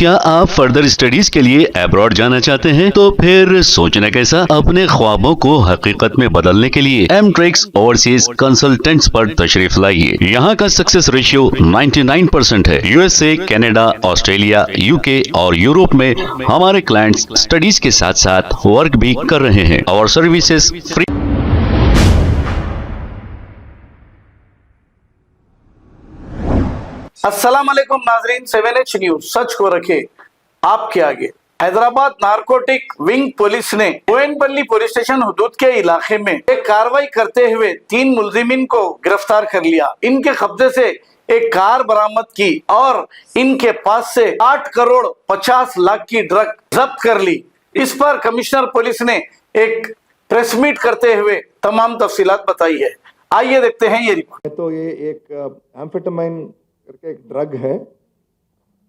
क्या आप further studies के लिए अब्रॉड जाना चाहते हैं? तो फिर सोचना कैसा, अपने ख्वाबों को हकीकत में बदलने के लिए एमट्रिक्स ओवरसीज कंसल्टेंट्स पर तशरीफ लाइए। यहाँ का सक्सेस रेशियो 99% है। यूएसए, कनाडा, ऑस्ट्रेलिया, यूके और यूरोप में हमारे क्लाइंट्स स्टडीज के साथ साथ वर्क भी कर रहे हैं और सर्विसेज फ्री। अस्सलाम वालेकुम नाजरीन, 7H न्यूज सच को रखे आपके आगे। हैदराबाद नारकोटिक विंग पुलिस ने बोयनपल्ली पुलिस स्टेशन हुदूद के इलाके में एक कार्रवाई करते हुए 3 मुलजिमीन को गिरफ्तार कर लिया। इनके कब्जे से एक कार बरामद की और इनके पास से 8 करोड़ 50 लाख की ड्रग जब्त कर ली। इस पर कमिश्नर पुलिस ने एक प्रेस मीट करते हुए तमाम तफसीलात बताई है। आइए देखते हैं ये रिपोर्ट। तो ये एक एम्फेटामाइन करके एक ड्रग है,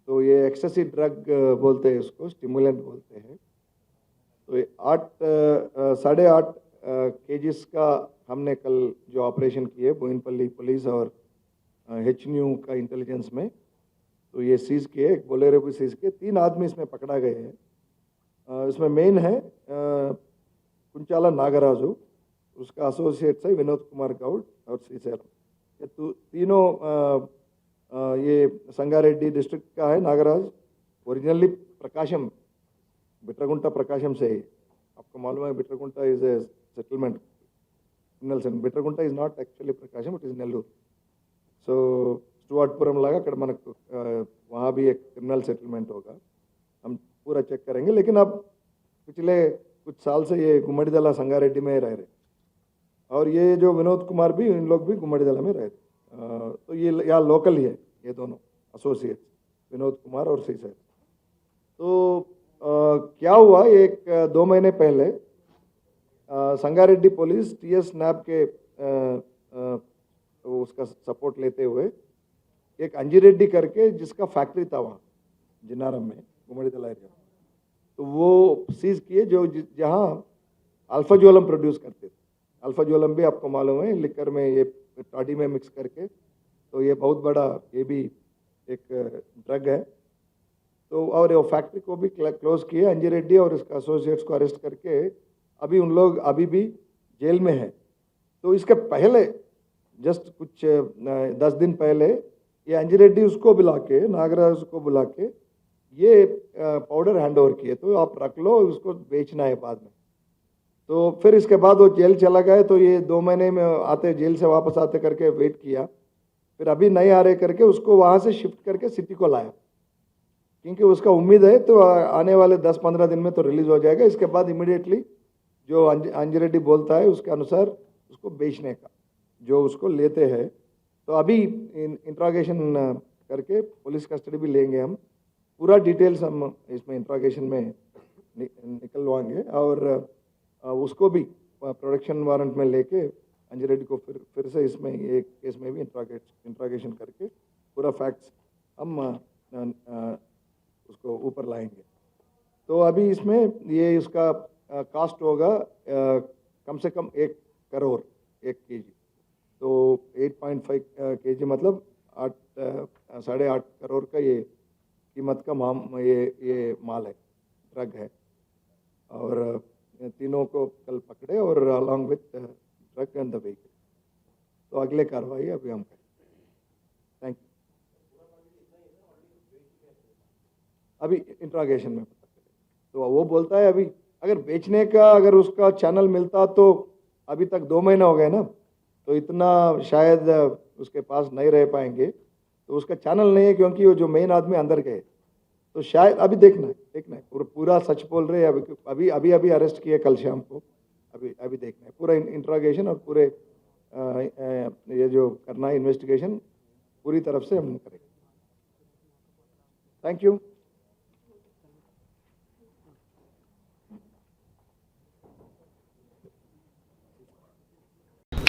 तो ये एक्सेसिव ड्रग बोलते हैं, इसको स्टिमुलेंट बोलते हैं। तो ये 8.5 केजीस का हमने कल जो ऑपरेशन किए बोयनपल्ली पुलिस और HNU का इंटेलिजेंस में, तो ये सीज किए, एक बोलेरो भी सीज किए, 3 आदमी इसमें पकड़ा गए हैं। इसमें मेन है कुंचाला नागराजू, उसका एसोसिएट्स है विनोद कुमार गौड और श्रीशैलम। ये तीनों ये संगारेड्डी डिस्ट्रिक्ट का है। नागराज ओरिजिनली प्रकाशम, बिट्रगुंटा प्रकाशम से है। आपको मालूम है Bitragunta is a settlement, Bitragunta is not actually Prakasam, it is Nellore. So Stuartpuram लागा अక్కడ మనకు वहाँ भी एक क्रिमिनल सेटलमेंट होगा, हम पूरा चेक करेंगे। लेकिन अब पिछले कुछ साल से ये गुम्मड़ीदला संगारेड्डी में रह रहे, और ये जो विनोद कुमार भी, इन लोग भी गुम्मड़ीदला में रहे। तो ये यहाँ लोकल ही है, ये दोनों एसोसिएट्स विनोद कुमार और श्रीशैल। तो क्या हुआ, एक 2 महीने पहले संगारेड्डी पुलिस TS नैब के उसका सपोर्ट लेते हुए एक अंजिरेड्डी करके जिसका फैक्ट्री था वहाँ जिनारम में गुम्मड़ीदला एरिया, तो वो सीज किए, जो जहाँ अल्फाजोलम प्रोड्यूस करते थे। अल्फाजोलम भी आपको मालूम है लिकर में, ये टॉडी में मिक्स करके, तो ये बहुत बड़ा, ये भी एक ड्रग है। तो और वो फैक्ट्री को भी क्लोज किए, अंजिरेड्डी और इसका एसोसिएट्स को अरेस्ट करके अभी उन लोग अभी भी जेल में है। तो इसके पहले जस्ट कुछ 10 दिन पहले ये अंजिरेड्डी उसको बुला के, नागराज को बुला के ये पाउडर हैंड ओवर किए, तो आप रख लो, उसको बेचना है बाद में। तो फिर इसके बाद वो जेल चला गया, तो ये 2 महीने में आते, जेल से वापस आते करके वेट किया, फिर अभी नहीं आ रहे करके उसको वहाँ से शिफ्ट करके सिटी को लाया, क्योंकि उसका उम्मीद है तो आने वाले 10-15 दिन में तो रिलीज हो जाएगा। इसके बाद इमीडिएटली जो अंजिरेड्डी बोलता है उसके अनुसार उसको बेचने का, जो उसको लेते हैं। तो अभी इंट्रोगेशन करके पुलिस कस्टडी भी लेंगे हम, पूरा डिटेल्स हम इसमें इंट्रोगेशन में निकलवाएंगे, और उसको भी प्रोडक्शन वारंट में लेके अंजिरेड्डी को फिर से इसमें एक केस में भी इंट्रोगेशन करके पूरा फैक्ट्स हम उसको ऊपर लाएंगे। तो अभी इसमें ये इसका कास्ट होगा कम से कम 1 करोड़ 1 केजी, तो 8.5 केजी मतलब 8.5 करोड़ का ये कीमत का ये माल है, ड्रग है। और तीनों को कल पकड़े और along with truck and the vehicle. तो अगले कार्रवाई अभी हम करें। Thank you. अभी इंट्रोगेशन में पता चले, तो वो बोलता है अभी अगर बेचने का अगर उसका चैनल मिलता तो अभी तक 2 महीने हो गए ना, तो इतना शायद उसके पास नहीं रह पाएंगे। तो उसका चैनल नहीं है, क्योंकि वो जो मेन आदमी अंदर गए, तो शायद अभी देखना है पूरा सच बोल रहे हैं। अभी अरेस्ट किए कल शाम को, अभी देखना है पूरा इंट्रोगेशन, और पूरे ये जो करना है इन्वेस्टिगेशन पूरी तरफ से हम करेंगे। Thank you.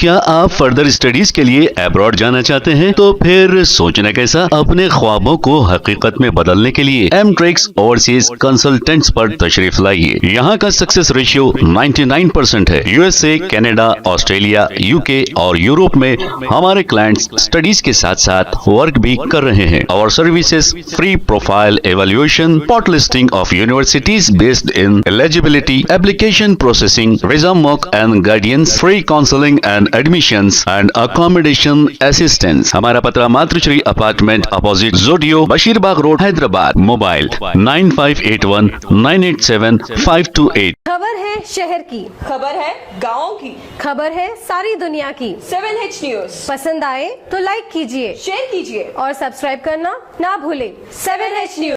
क्या आप फर्दर स्टडीज के लिए अब्रॉड जाना चाहते हैं? तो फिर सोचना कैसा? अपने ख्वाबों को हकीकत में बदलने के लिए एमट्रिक्स ओवरसीज कंसल्टेंट्स पर तशरीफ लाइए। यहाँ का सक्सेस रेशियो 99% है। यूएसए, कनाडा, ऑस्ट्रेलिया, यूके और यूरोप में हमारे क्लाइंट्स स्टडीज के साथ साथ वर्क भी कर रहे हैं। और services free profile evaluation, spot listing of universities based in eligibility, application processing, visa mock and guidance, free counselling and admissions and accommodation assistance. हमारा पता मातृश्री अपार्टमेंट अपोजिट जोडियो, बशीरबाग रोड, हैदराबाद। मोबाइल 9581987528। खबर है शहर की, खबर है गाँव की, खबर है सारी दुनिया की। 7H न्यूज पसंद आए तो लाइक कीजिए, शेयर कीजिए और सब्सक्राइब करना ना भूलें। 7H news.